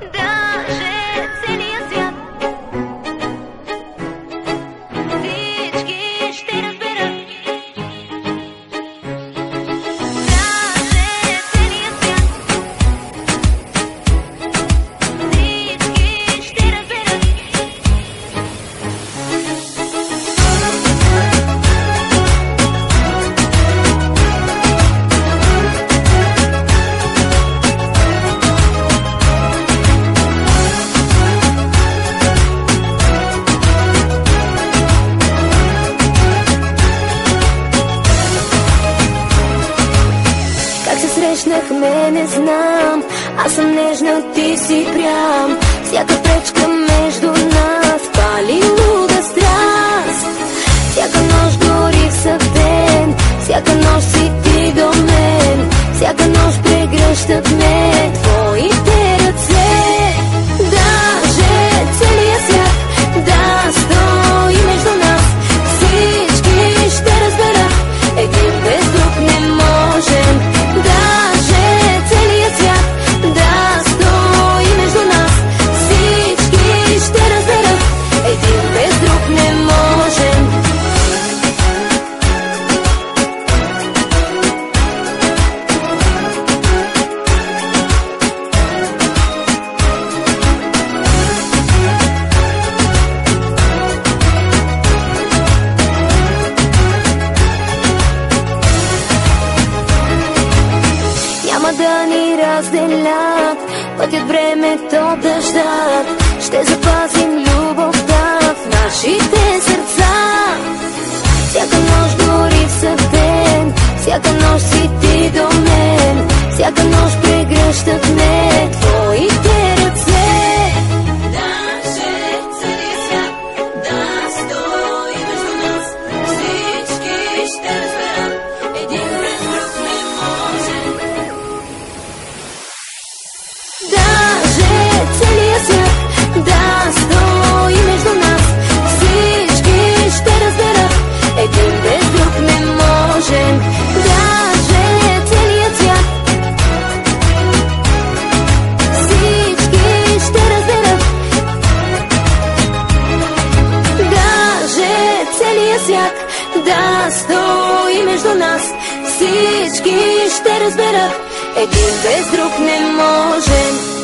Даже целия свят, всички ще разберат. Даже целия свят, всички ще разберат. Срещнахме, не знам, аз съм нежна, ти си прям. Всяка пречка между нас пали луда страст. Всяка нощ горих съвден, всяка нощ си ти до мен. Всяка нощ прегръщат ме твоите ръце. Даже целия свят да стои между нас, всички ще разберат, един без друг не можем. Даже целият свят да стои между нас, всички ще разберат, един без друг не можем. Няма да ни разделят пътят, времето, дъждът. Ще запазим любовта в нашите сърца. Всяка нощ гори в съвден, всяка нощ си ти до мен. Всяка нощ прегръщат ме твоите ръце. Даже целия свят да стои между нас, всички ще разберат, един без друг не можем. Даже целият свят да стои между нас, всички ще разберат, един без друг не можем. Даже целият свят, всички ще разберат. Даже целият свят да стои между нас, всички ще разберат, един без друг не можем.